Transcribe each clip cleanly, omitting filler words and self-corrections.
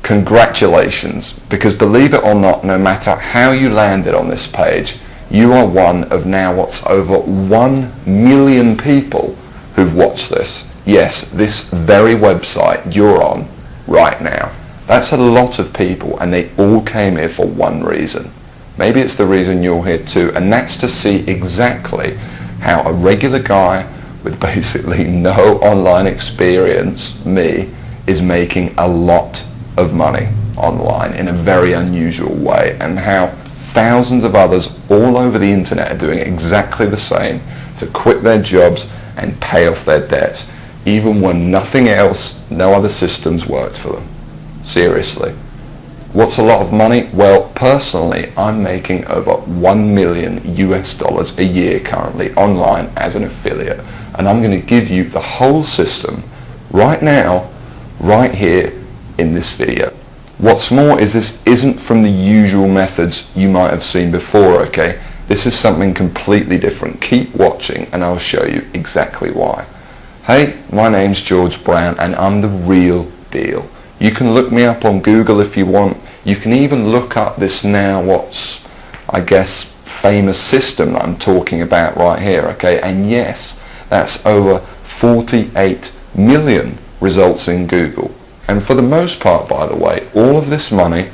congratulations, because believe it or not, no matter how you landed on this page, you are one of now what's over 1 million people who've watched this. Yes, this very website you're on right now. That's a lot of people, and they all came here for one reason. Maybe it's the reason you're here too, and that's to see exactly how a regular guy with basically no online experience, me, is making a lot of money online in a very unusual way, and how thousands of others all over the internet are doing exactly the same to quit their jobs and pay off their debts, even when nothing else, no other systems worked for them. Seriously. What's a lot of money? Well, personally, I'm making over $1 million US a year currently online as an affiliate, and I'm going to give you the whole system right now, right here in this video. What's more is this isn't from the usual methods you might have seen before, okay? This is something completely different. Keep watching and I'll show you exactly why. Hey, my name's George Brown and I'm the real deal. You can look me up on Google if you want. You can even look up this now what's, I guess, famous system that I'm talking about right here, okay? And yes, that's over 48 million results in Google. And for the most part, by the way, all of this money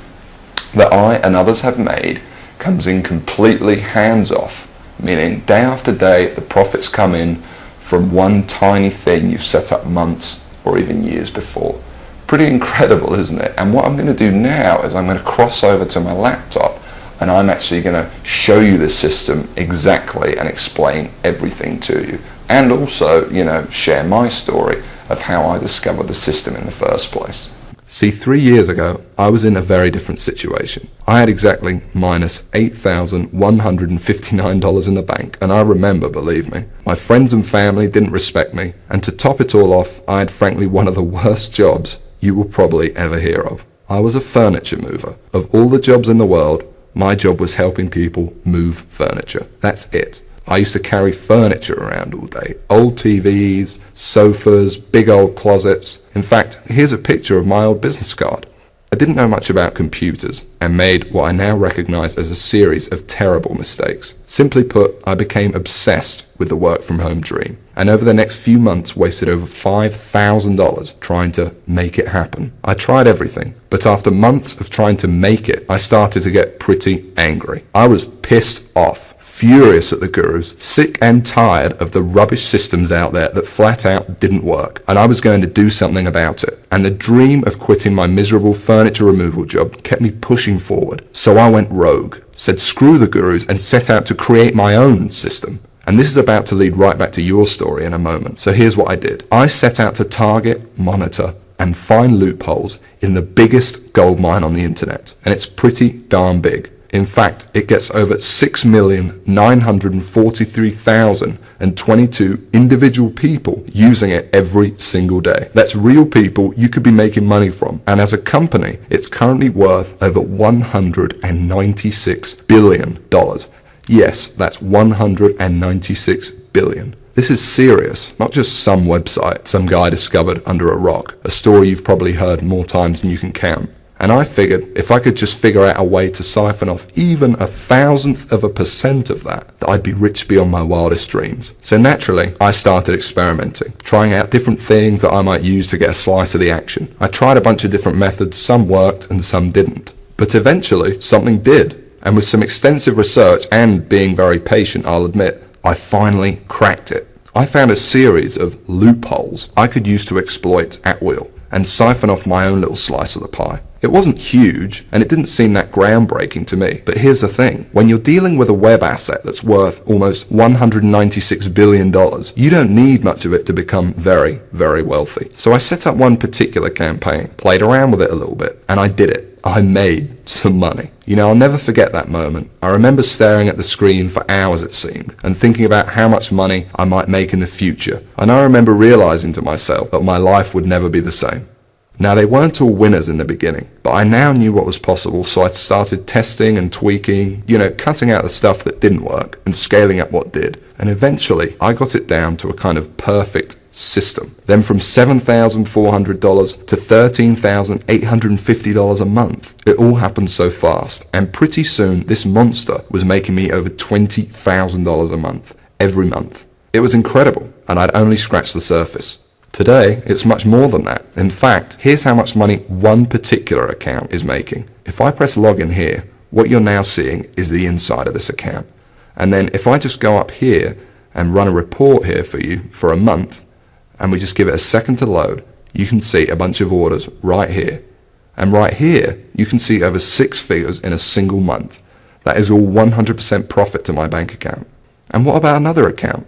that I and others have made comes in completely hands-off, meaning day after day the profits come in from one tiny thing you've set up months or even years before. Pretty incredible, isn't it? And what I'm going to do now is I'm going to cross over to my laptop and I'm actually going to show you the system exactly and explain everything to you. And also, you know, share my story of how I discovered the system in the first place. See, 3 years ago, I was in a very different situation. I had exactly minus $8,159 in the bank, and I remember, believe me, my friends and family didn't respect me, and to top it all off, I had frankly one of the worst jobs you will probably ever hear of. I was a furniture mover. Of all the jobs in the world, my job was helping people move furniture. That's it. I used to carry furniture around all day. Old TVs, sofas, big old closets. In fact, here's a picture of my old business card. I didn't know much about computers and made what I now recognize as a series of terrible mistakes. Simply put, I became obsessed with the work from home dream, and over the next few months wasted over $5,000 trying to make it happen. I tried everything, but after months of trying to make it, I started to get pretty angry. I was pissed off. Furious at the gurus, sick and tired of the rubbish systems out there that flat out didn't work, and I was going to do something about it. And the dream of quitting my miserable furniture removal job kept me pushing forward. So I went rogue, said screw the gurus, and set out to create my own system. And this is about to lead right back to your story in a moment. So here's what I did. I set out to target, monitor, and find loopholes in the biggest gold mine on the internet. And it's pretty darn big. In fact, it gets over 6,943,022 individual people using it every single day. That's real people you could be making money from. And as a company, it's currently worth over $196 billion. Yes, that's 196 billion. This is serious, not just some website some guy discovered under a rock, a story you've probably heard more times than you can count. And I figured if I could just figure out a way to siphon off even 1,000% of that I'd be rich beyond my wildest dreams. So naturally, I started experimenting, trying out different things that I might use to get a slice of the action. I tried a bunch of different methods, some worked and some didn't. But eventually, something did. And with some extensive research and being very patient, I'll admit, I finally cracked it. I found a series of loopholes I could use to exploit at will and siphon off my own little slice of the pie. It wasn't huge, and it didn't seem that groundbreaking to me. But here's the thing. When you're dealing with a web asset that's worth almost $196 billion, you don't need much of it to become very, very wealthy. So I set up one particular campaign, played around with it a little bit, and I did it. I made some money. You know, I'll never forget that moment. I remember staring at the screen for hours, it seemed, and thinking about how much money I might make in the future. And I remember realizing to myself that my life would never be the same. Now, they weren't all winners in the beginning, but I now knew what was possible, so I started testing and tweaking, cutting out the stuff that didn't work and scaling up what did. And eventually, I got it down to a kind of perfect system. Then from $7,400 to $13,850 a month. It all happened so fast, and pretty soon this monster was making me over $20,000 a month, every month. It was incredible, and I'd only scratched the surface. Today, it's much more than that. In fact, here's how much money one particular account is making. If I press login here, what you're now seeing is the inside of this account. And then if I just go up here and run a report here for you for a month, and we just give it a second to load, you can see a bunch of orders right here. And right here, you can see over 6 figures in a single month. That is all 100% profit to my bank account. And what about another account?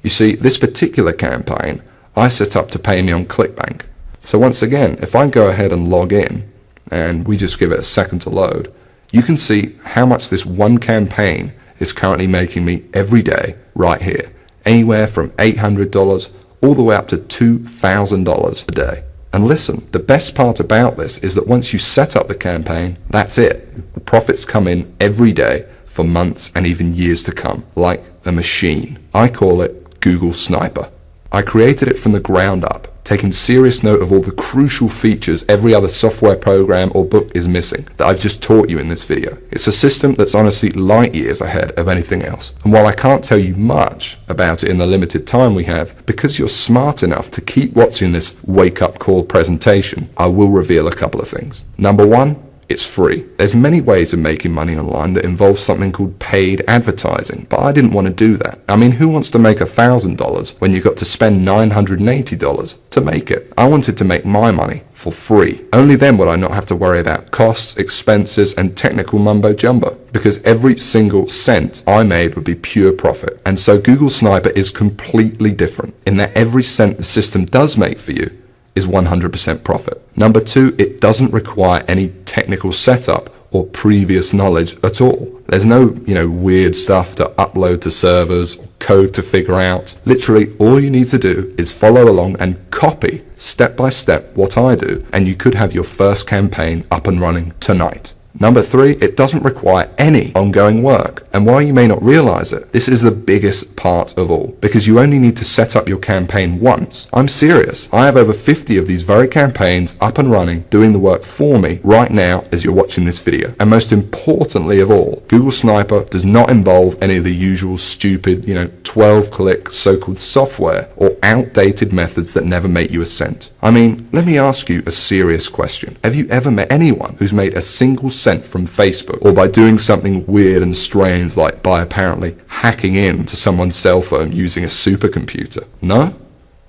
You see, this particular campaign, I set up to pay me on ClickBank. So once again, if I go ahead and log in, and we just give it a second to load, you can see how much this one campaign is currently making me every day right here. Anywhere from $800 all the way up to $2,000 a day. And listen, the best part about this is that once you set up the campaign, that's it. The profits come in every day for months and even years to come, like a machine. I call it Google Sniper. I created it from the ground up, taking serious note of all the crucial features every other software program or book is missing that I've just taught you in this video. It's a system that's honestly light years ahead of anything else. And while I can't tell you much about it in the limited time we have, because you're smart enough to keep watching this wake-up call presentation, I will reveal a couple of things. Number one, it's free. There's many ways of making money online that involve something called paid advertising, but I didn't want to do that. I mean, who wants to make $1,000 when you've got to spend $980 to make it? I wanted to make my money for free. Only then would I not have to worry about costs, expenses, and technical mumbo jumbo, because every single cent I made would be pure profit. And so Google Sniper is completely different in that every cent the system does make for you is 100% profit. Number two, it doesn't require any technical setup or previous knowledge at all. There's no, weird stuff to upload to servers or code to figure out. Literally, all you need to do is follow along and copy step by step what I do, and you could have your first campaign up and running tonight. Number three, it doesn't require any ongoing work. And while you may not realize it, this is the biggest part of all, because you only need to set up your campaign once. I'm serious. I have over 50 of these very campaigns up and running, doing the work for me right now as you're watching this video. And most importantly of all, Google Sniper does not involve any of the usual stupid, 12-click so-called software or outdated methods that never make you a cent. I mean, let me ask you a serious question. Have you ever met anyone who's made a single cent from Facebook, or by doing something weird and strange like by apparently hacking into someone's cell phone using a supercomputer? No?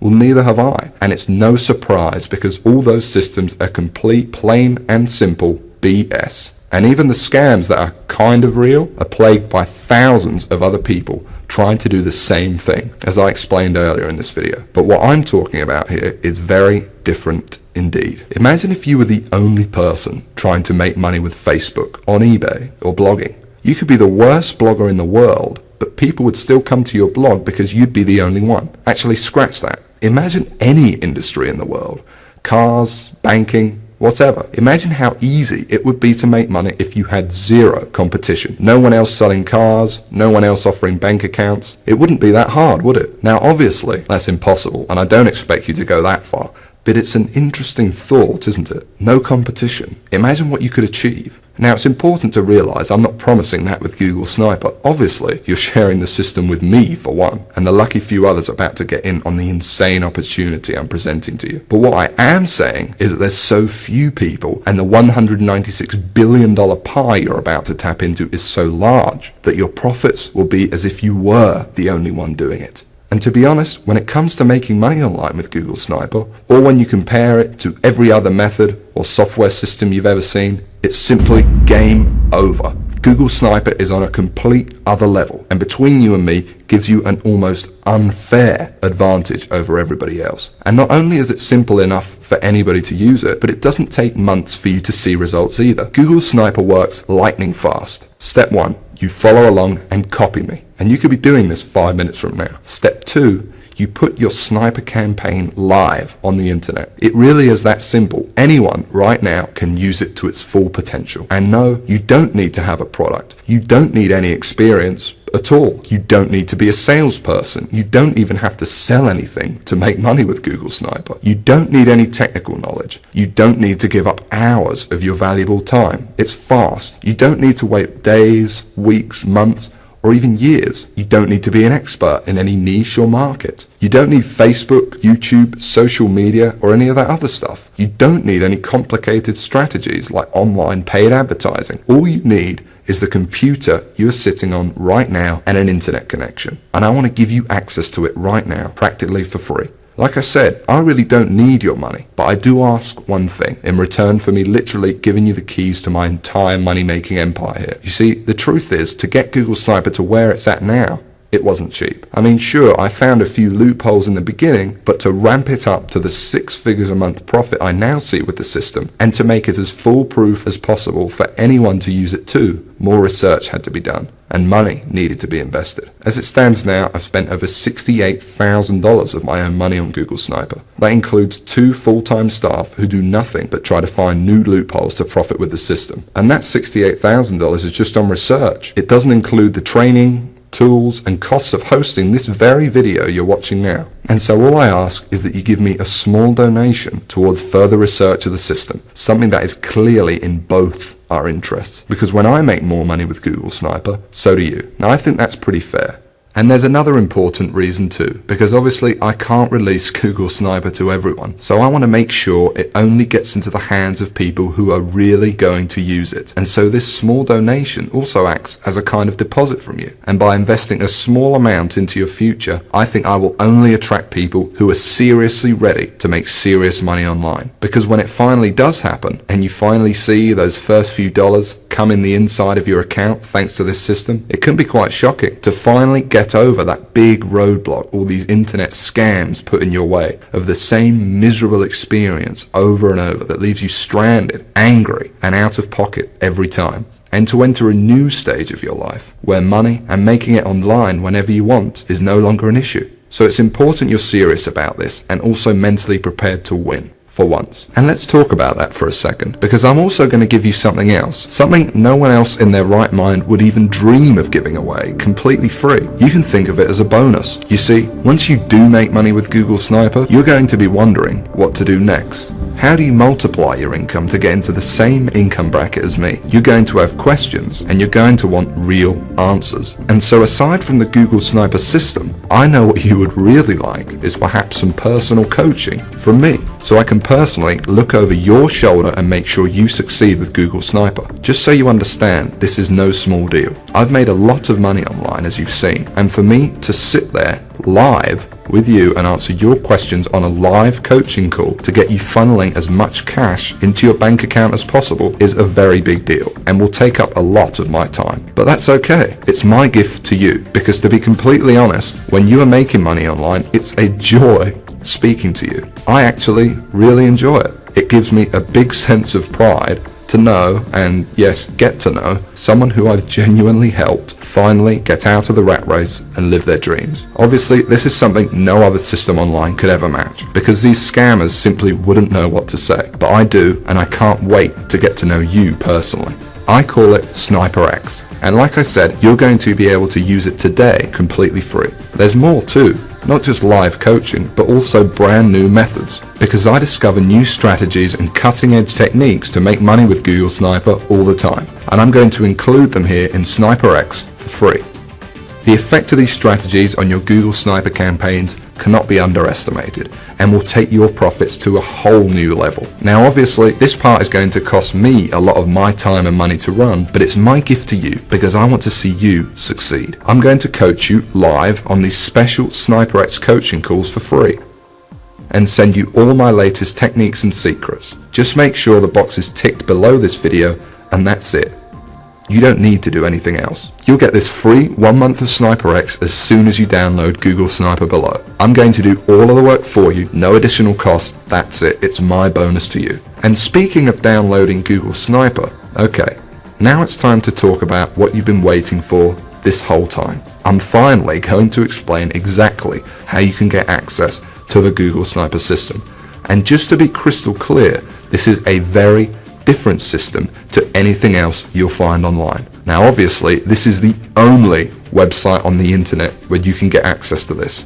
Well, neither have I. And it's no surprise, because all those systems are complete, plain and simple BS. And even the scams that are kind of real are plagued by thousands of other people trying to do the same thing, as I explained earlier in this video. But what I'm talking about here is very different indeed. Imagine if you were the only person trying to make money with Facebook, on eBay, or blogging. You could be the worst blogger in the world, but people would still come to your blog because you'd be the only one. Actually, scratch that. Imagine any industry in the world. Cars, banking, whatever. Imagine how easy it would be to make money if you had zero competition. No one else selling cars, no one else offering bank accounts. It wouldn't be that hard, would it? Now, obviously, that's impossible, and I don't expect you to go that far. But it's an interesting thought, isn't it? No competition. Imagine what you could achieve. Now, it's important to realize I'm not promising that with Google Sniper. Obviously, you're sharing the system with me, for one, and the lucky few others about to get in on the insane opportunity I'm presenting to you. But what I am saying is that there's so few people, and the $196 billion pie you're about to tap into is so large, that your profits will be as if you were the only one doing it. And to be honest, when it comes to making money online with Google Sniper, or when you compare it to every other method or software system you've ever seen, it's simply game over. Google Sniper is on a complete other level, and between you and me, gives you an almost unfair advantage over everybody else. And not only is it simple enough for anybody to use it, but it doesn't take months for you to see results either. Google Sniper works lightning fast. Step 1, you follow along and copy me. And you could be doing this 5 minutes from now. Step 2, you put your Sniper campaign live on the internet. It really is that simple. Anyone right now can use it to its full potential. And no, you don't need to have a product. You don't need any experience. at all. You don't need to be a salesperson. You don't even have to sell anything to make money with Google Sniper. You don't need any technical knowledge. You don't need to give up hours of your valuable time. It's fast. You don't need to wait days, weeks, months, or even years. You don't need to be an expert in any niche or market. You don't need Facebook, YouTube, social media, or any of that other stuff. You don't need any complicated strategies like online paid advertising. All you need is the computer you are sitting on right now and an internet connection. And I want to give you access to it right now, practically for free. Like I said, I really don't need your money, but I do ask one thing in return for me literally giving you the keys to my entire money-making empire here. You see, the truth is, to get Google Sniper to where it's at now, it wasn't cheap. I mean, sure, I found a few loopholes in the beginning, but to ramp it up to the 6 figures a month profit I now see with the system, and to make it as foolproof as possible for anyone to use it too, more research had to be done, and money needed to be invested. As it stands now, I've spent over $68,000 of my own money on Google Sniper. That includes 2 full-time staff who do nothing but try to find new loopholes to profit with the system. And that $68,000 is just on research. It doesn't include the training, tools, and costs of hosting this very video you're watching now. And so all I ask is that you give me a small donation towards further research of the system, something that is clearly in both our interests. Because when I make more money with Google Sniper, so do you. Now I think that's pretty fair. And there's another important reason too, because obviously I can't release Google Sniper to everyone. So I want to make sure it only gets into the hands of people who are really going to use it. And so this small donation also acts as a kind of deposit from you. And by investing a small amount into your future, I think I will only attract people who are seriously ready to make serious money online. Because when it finally does happen, and you finally see those first few dollars come in the inside of your account thanks to this system, it can be quite shocking to finally get over that big roadblock all these internet scams put in your way of the same miserable experience over and over that leaves you stranded, angry, and out of pocket every time. And to enter a new stage of your life where money and making it online whenever you want is no longer an issue. So it's important you're serious about this and also mentally prepared to win. For once. And let's talk about that for a second, because I'm also going to give you something else, something no one else in their right mind would even dream of giving away completely free. You can think of it as a bonus. You see, once you do make money with Google Sniper, you're going to be wondering what to do next. How do you multiply your income to get into the same income bracket as me? You're going to have questions and you're going to want real answers. And so aside from the Google Sniper system, I know what you would really like is perhaps some personal coaching from me, so I can personally look over your shoulder and make sure you succeed with Google Sniper. Just so you understand, this is no small deal. I've made a lot of money online, as you've seen, and for me to sit there live with you and answer your questions on a live coaching call to get you funneling as much cash into your bank account as possible is a very big deal and will take up a lot of my time. But that's okay. It's my gift to you, because to be completely honest, when you are making money online, it's a joy speaking to you. I actually really enjoy it. It gives me a big sense of pride to know, and yes, get to know, someone who I've genuinely helped finally get out of the rat race and live their dreams. Obviously, this is something no other system online could ever match, because these scammers simply wouldn't know what to say. But I do, and I can't wait to get to know you personally. I call it Sniper X. And like I said, you're going to be able to use it today completely free. There's more too. Not just live coaching, but also brand new methods. Because I discover new strategies and cutting edge techniques to make money with Google Sniper all the time. And I'm going to include them here in Sniper X for free. The effect of these strategies on your Google Sniper campaigns cannot be underestimated and will take your profits to a whole new level. Now obviously this part is going to cost me a lot of my time and money to run, but it's my gift to you because I want to see you succeed. I'm going to coach you live on these special Sniper X coaching calls for free and send you all my latest techniques and secrets. Just make sure the box is ticked below this video and that's it. You don't need to do anything else. You'll get this free 1 month of Sniper X as soon as you download Google Sniper below. I'm going to do all of the work for you, no additional cost, that's it, it's my bonus to you. And speaking of downloading Google Sniper, okay, now it's time to talk about what you've been waiting for this whole time. I'm finally going to explain exactly how you can get access to the Google Sniper system. And just to be crystal clear, this is a very, different system to anything else you'll find online. Now obviously, this is the only website on the internet where you can get access to this.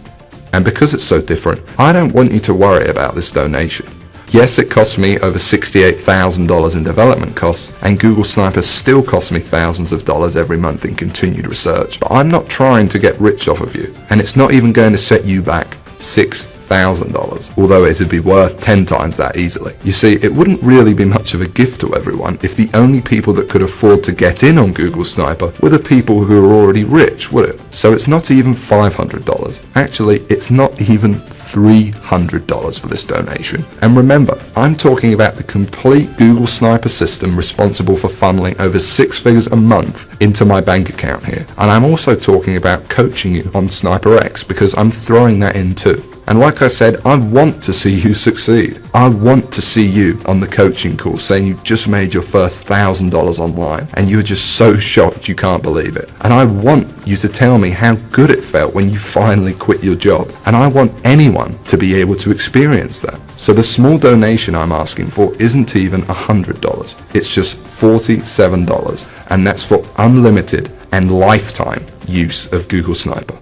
And because it's so different, I don't want you to worry about this donation. Yes, it cost me over $68,000 in development costs, and Google Sniper still costs me thousands of dollars every month in continued research. But I'm not trying to get rich off of you, and it's not even going to set you back $6,000, although it would be worth 10 times that easily. You see, it wouldn't really be much of a gift to everyone if the only people that could afford to get in on Google Sniper were the people who are already rich, would it? So it's not even $500. Actually, it's not even $300 for this donation. And remember, I'm talking about the complete Google Sniper system responsible for funneling over 6 figures a month into my bank account here. And I'm also talking about coaching you on SniperX, because I'm throwing that in too. And like I said, I want to see you succeed. I want to see you on the coaching call saying you just made your first $1,000 online and you're just so shocked you can't believe it. And I want you to tell me how good it felt when you finally quit your job. And I want anyone to be able to experience that. So the small donation I'm asking for isn't even $100. It's just $47, and that's for unlimited and lifetime use of Google Sniper.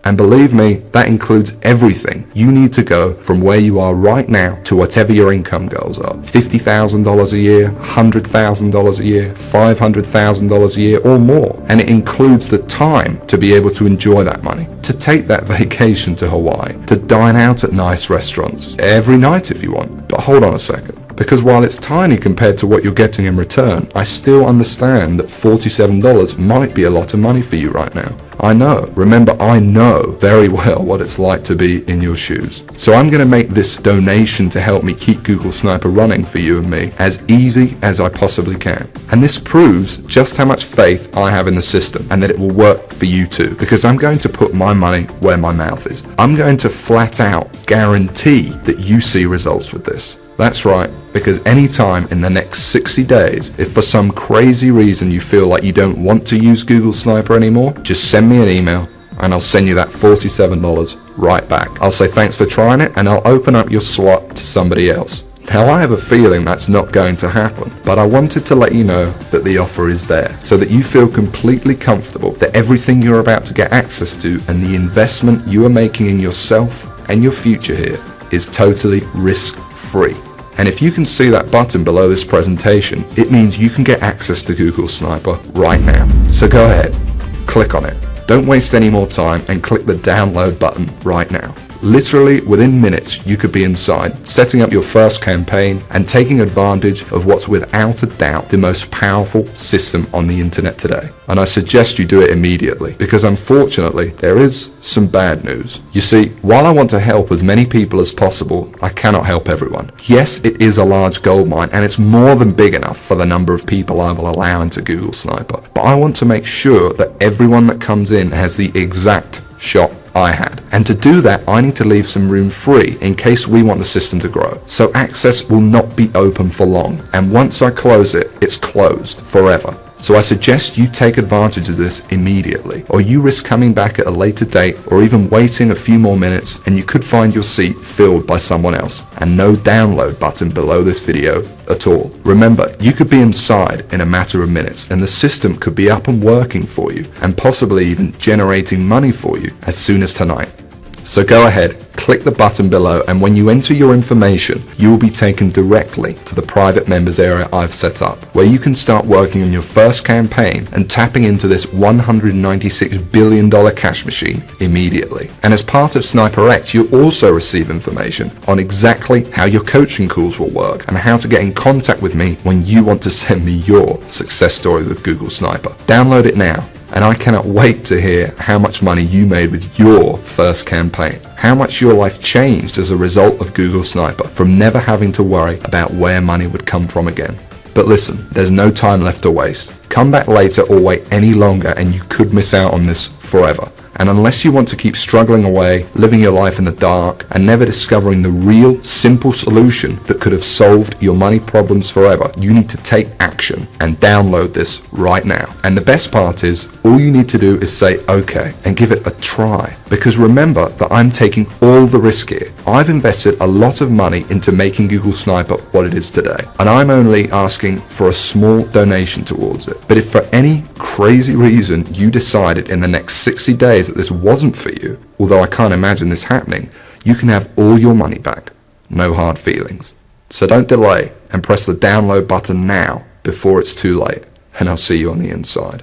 And believe me, that includes everything you need to go from where you are right now to whatever your income goals are. $50,000 a year, $100,000 a year, $500,000 a year or more. And it includes the time to be able to enjoy that money, to take that vacation to Hawaii, to dine out at nice restaurants every night if you want. But hold on a second. Because while it's tiny compared to what you're getting in return, I still understand that $47 might be a lot of money for you right now. I know. Remember, I know very well what it's like to be in your shoes. So I'm going to make this donation to help me keep Google Sniper running for you and me as easy as I possibly can. And this proves just how much faith I have in the system and that it will work for you too. Because I'm going to put my money where my mouth is. I'm going to flat out guarantee that you see results with this. That's right, because anytime in the next 60 days, if for some crazy reason you feel like you don't want to use Google Sniper anymore, just send me an email and I'll send you that $47 right back. I'll say thanks for trying it and I'll open up your slot to somebody else. Now I have a feeling that's not going to happen, but I wanted to let you know that the offer is there so that you feel completely comfortable that everything you're about to get access to and the investment you are making in yourself and your future here is totally risk-free. And if you can see that button below this presentation, it means you can get access to Google Sniper right now. So go ahead, click on it. Don't waste any more time and click the download button right now. Literally within minutes you could be inside, setting up your first campaign and taking advantage of what's without a doubt the most powerful system on the internet today. And I suggest you do it immediately, because unfortunately there is some bad news. You see, while I want to help as many people as possible, I cannot help everyone. Yes, it is a large gold mine and it's more than big enough for the number of people I will allow into Google Sniper. But I want to make sure that everyone that comes in has the exact shot I had. And to do that, I need to leave some room free in case we want the system to grow. So access will not be open for long. And once I close it, it's closed forever. So I suggest you take advantage of this immediately, or you risk coming back at a later date or even waiting a few more minutes and you could find your seat filled by someone else, and no download button below this video at all. Remember, you could be inside in a matter of minutes and the system could be up and working for you and possibly even generating money for you as soon as tonight. So go ahead, click the button below, and when you enter your information, you will be taken directly to the private members area I've set up, where you can start working on your first campaign and tapping into this $196 billion cash machine immediately. And as part of SniperX, you'll also receive information on exactly how your coaching calls will work and how to get in contact with me when you want to send me your success story with Google Sniper. Download it now. And I cannot wait to hear how much money you made with your first campaign. How much your life changed as a result of Google Sniper, from never having to worry about where money would come from again. But listen, there's no time left to waste. Come back later or wait any longer and you could miss out on this forever. And unless you want to keep struggling away, living your life in the dark, and never discovering the real, simple solution that could have solved your money problems forever, you need to take action and download this right now. And the best part is, all you need to do is say okay and give it a try. Because remember that I'm taking all the risk here. I've invested a lot of money into making Google Sniper what it is today, and I'm only asking for a small donation towards it. But if for any crazy reason you decided in the next 60 days that this wasn't for you, although I can't imagine this happening, you can have all your money back. No hard feelings. So don't delay and press the download button now before it's too late, and I'll see you on the inside.